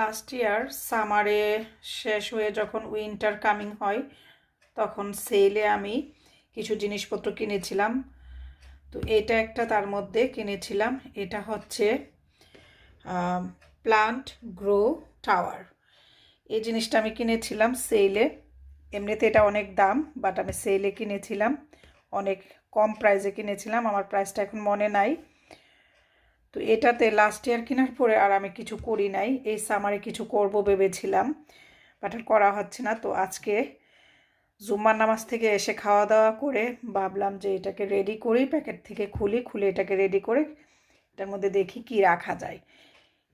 Last year সামারে শেষ হয়ে যখন উইন্টার কামিং হয় তখন সেলে আমি কিছু জিনিসপত্র কিনেছিলাম। তো এটা একটা তার মধ্যে কিনেছিলাম। এটা হচ্ছে প্লান্ট গ্রো টাওয়ার। এই জিনিসটা আমি কিনেছিলাম সেলে। এমনিতে এটা অনেক দাম, বাট আমি সেলে কিনেছিলাম, অনেক কম প্রাইসে কিনেছিলাম। আমার প্রাইসটা এখন মনে নাই। তো এটাতে লাস্ট ইয়ার কেনার পরে আর আমি কিছু করি নাই। এই সামারে কিছু করব ভেবেছিলাম, বাট আর করা হচ্ছে না। তো আজকে জুম্মার নামাজ থেকে এসে খাওয়া দাওয়া করে ভাবলাম যে এটাকে রেডি করি, প্যাকেট থেকে খুলে এটাকে রেডি করে এটার মধ্যে দেখি কি রাখা যায়।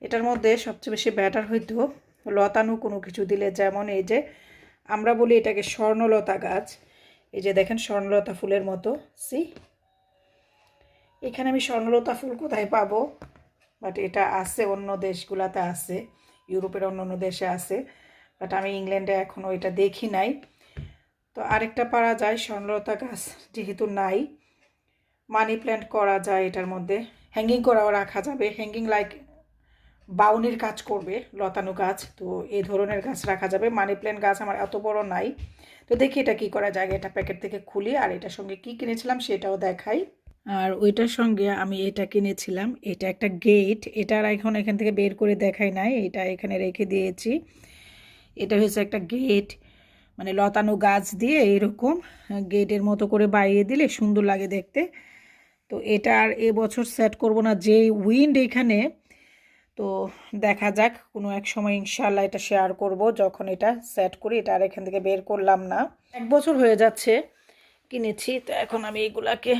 এটার মধ্যে সবচেয়ে বেশি ব্যাটার হইতো লতানো কোনো কিছু দিলে, যেমন এই যে আমরা বলি এটাকে স্বর্ণলতা গাছ। এই যে দেখেন স্বর্ণলতা ফুলের মতো। এখানে আমি স্বর্ণলতা ফুল কোথায় পাবো? বাট এটা আছে অন্য দেশগুলাতে আছে, ইউরোপের অন্য দেশে আছে, বাট আমি ইংল্যান্ডে এখনও এটা দেখি নাই। তো আরেকটা পারা যায় স্বর্ণলতা গাছ যেহেতু নাই, মানি প্ল্যান্ট করা যায়। এটার মধ্যে হ্যাঙ্গিং করাও রাখা যাবে, হ্যাঙ্গিং লাইক বাউনির কাজ করবে লতানো গাছ। তো এই ধরনের গাছ রাখা যাবে। মানি প্ল্যান্ট গাছ আমার এত বড় নাই। তো দেখি এটা কি করা যায়। এটা প্যাকেট থেকে খুলি আর এটার সঙ্গে কি কিনেছিলাম সেটাও দেখাই। আর ওইটার সঙ্গে আমি এটা কিনেছিলাম, এটা একটা গেট। এটার এখন এখান থেকে বের করে দেখাই নাই, এটা এখানে রেখে দিয়েছি। এটা হচ্ছে একটা গেট, মানে লতানো গাছ দিয়ে এরকম গেটের মতো করে বাইরে দিলে সুন্দর লাগে দেখতে। তো এটা আর এবছর সেট করব না, যেই উইন্ড এখানে। তো দেখা যাক কোনো এক সময় ইনশাল্লাহ এটা শেয়ার করব যখন এটা সেট করি। এটা আর এখান থেকে বের করলাম না, 1 বছর হয়ে যাচ্ছে কিনেছি। তো এখন আমি এগুলাকে,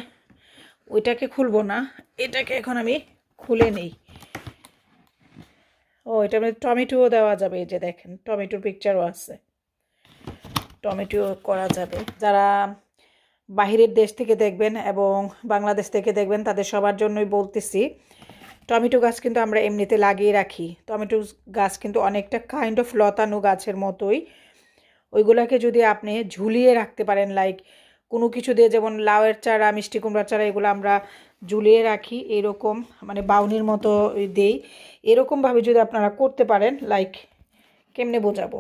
ওইটাকে খুলবো না, এটাকে এখন আমি খুলে নেই। ও এটার মধ্যে টমেটোও দেওয়া যাবে। এই যে দেখেন টমেটোর পিকচারও আছে, টমেটো করা যাবে। যারা বাহিরের দেশ থেকে দেখবেন এবং বাংলাদেশ থেকে দেখবেন তাদের সবার জন্যই বলতেছি, টমেটো গাছ কিন্তু আমরা এমনিতে লাগিয়ে রাখি। টমেটো গাছ কিন্তু অনেকটা কাইন্ড অফ লতানো গাছের মতোই। ওইগুলোকে যদি আপনি ঝুলিয়ে রাখতে পারেন, লাইক কোনো কিছু দিয়ে, যেমন লাউয়ের চারা, মিষ্টি কুমড়ার চারা, এগুলো আমরা ঝুলিয়ে রাখি এরকম, মানে বাউনির মতো দেই। এরকমভাবে যদি আপনারা করতে পারেন, লাইক কেমনে বোঝাবো,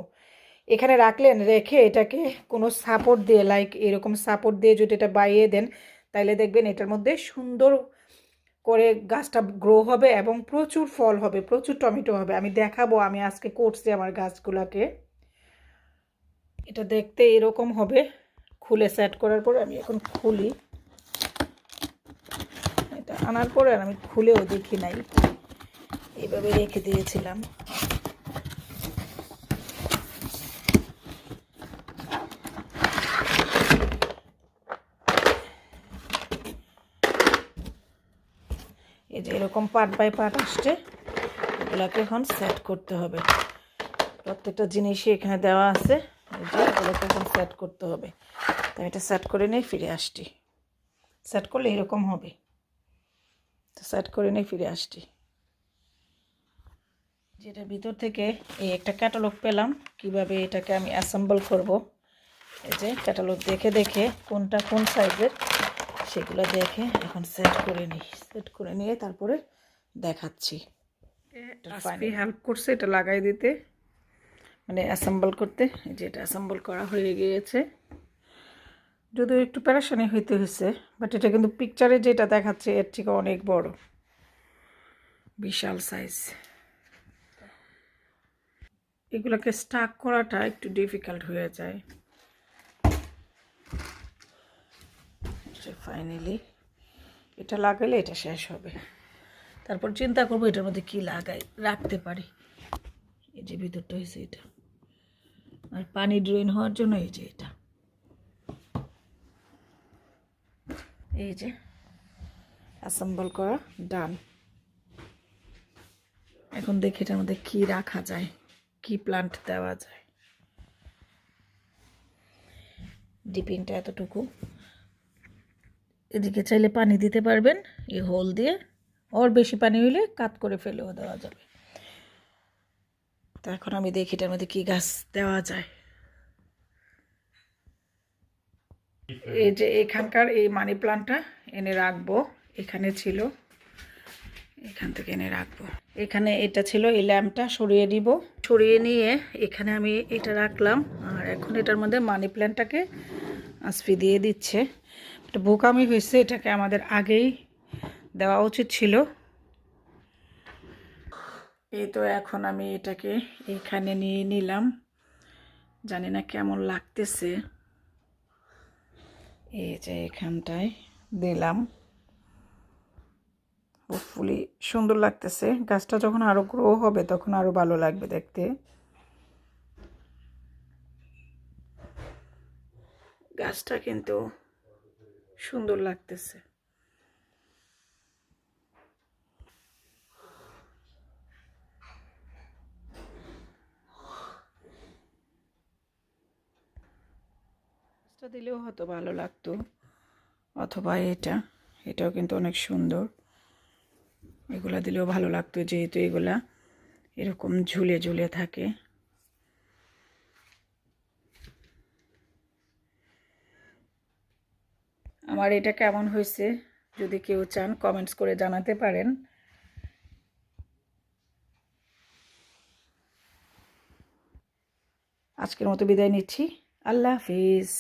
এখানে রাখলেন, রেখে এটাকে কোনো সাপোর্ট দিয়ে, লাইক এরকম সাপোর্ট দিয়ে যদি এটা বাইয়ে দেন, তাইলে দেখবেন এটার মধ্যে সুন্দর করে গাছটা গ্রো হবে এবং প্রচুর ফল হবে, প্রচুর টমেটো হবে। আমি দেখাবো, আমি আজকে করছি আমার গাছগুলাকে। এটা দেখতে এরকম হবে। খুলে সেট করার পরে আমি এখন খুলি, এটা আনার পরে আমি খুলেও দেখি নাই, এইভাবে রেখে দিয়েছিলাম। এই যে এরকম পার্ট বাই পার্ট আসছে, এগুলাকে এখন সেট করতে হবে। প্রত্যেকটা জিনিসই এখানে দেওয়া আছে, এই যে এগুলোকে এখন সেট করতে হবে। তো এটা সেট করে নিয়ে ফিরে আসছি। সেট করলে এরকম হবে। তো সেট করে নিয়ে ফিরে আসছি। যেটার ভিতর থেকে এই একটা ক্যাটালগ পেলাম, কিভাবে এটাকে আমি অ্যাসেম্বল করব। এই যে ক্যাটালগ দেখে দেখে কোনটা কোন সাইজের সেগুলো দেখে এখন সেট করে নিই। সেট করে নিয়ে তারপরে দেখাচ্ছি। হেল্প করছে এটা লাগাই দিতে, মানে অ্যাসেম্বল করতে। এই যে এটা অ্যাসেম্বল করা হয়ে গিয়েছে, যদিও একটু প্যারাশানি হইতে হয়েছে, বাট এটা কিন্তু পিকচারে যেটা দেখাচ্ছে এর থেকে অনেক বড়, বিশাল সাইজ। এগুলোকে স্টাক করাটা একটু ডিফিকাল্ট হয়ে যায়। ফাইনালি এটা লাগাইলে এটা শেষ হবে, তারপর চিন্তা করবো এটার মধ্যে কি লাগাই রাখতে পারি। এই যে ভিতরটা হয়েছে এটা, আর পানি ড্রেন হওয়ার জন্য এই যে এটা, এই যে অ্যাসেম্বল করা ডান। এখন দেখি এটার মধ্যে কি রাখা যায়, কি প্লান্ট দেওয়া যায়। ডিপিংটা এতটুকু, এদিকে চাইলে পানি দিতে পারবেন এই হোল দিয়ে, ওর বেশি পানি হইলে কাট করে ফেলেও দেওয়া যাবে। তো এখন আমি দেখি এটার মধ্যে কি গাছ দেওয়া যায়। এই যে এখানকার এই মানি প্লান্টটা এনে রাখবো, এখানে ছিল, এখান থেকে এনে রাখবো। এখানে এটা ছিল, এই ল্যাম্পটা সরিয়ে দিব, সরিয়ে নিয়ে এখানে আমি এটা রাখলাম। আর এখন এটার মধ্যে মানি প্ল্যান্টটাকে আসফি দিয়ে দিচ্ছে। এটা বোকামি হয়েছে, এটাকে আমাদের আগেই দেওয়া উচিত ছিল। এই তো এখন আমি এটাকে এখানে নিয়ে নিলাম, জানি না কেমন লাগতেছে। এই যে এখানটায় দিলাম, হোপফুলি সুন্দর লাগতেছে। গাছটা যখন আরো গ্রো হবে তখন আরো ভালো লাগবে দেখতে। গাছটা কিন্তু সুন্দর লাগতেছে। গাছটা দিলেও হয়তো ভালো লাগতো, অথবা এটাও কিন্তু অনেক সুন্দর। এগুলা দিলেও ভালো লাগতো, যেহেতু এগুলা এরকম ঝুলে ঝুলে থাকে। আমার এটা কেমন হয়েছে যদি কেউ চান কমেন্টস করে জানাতে পারেন। আজকের মতো বিদায় নিচ্ছি। আল্লাহ হাফিজ।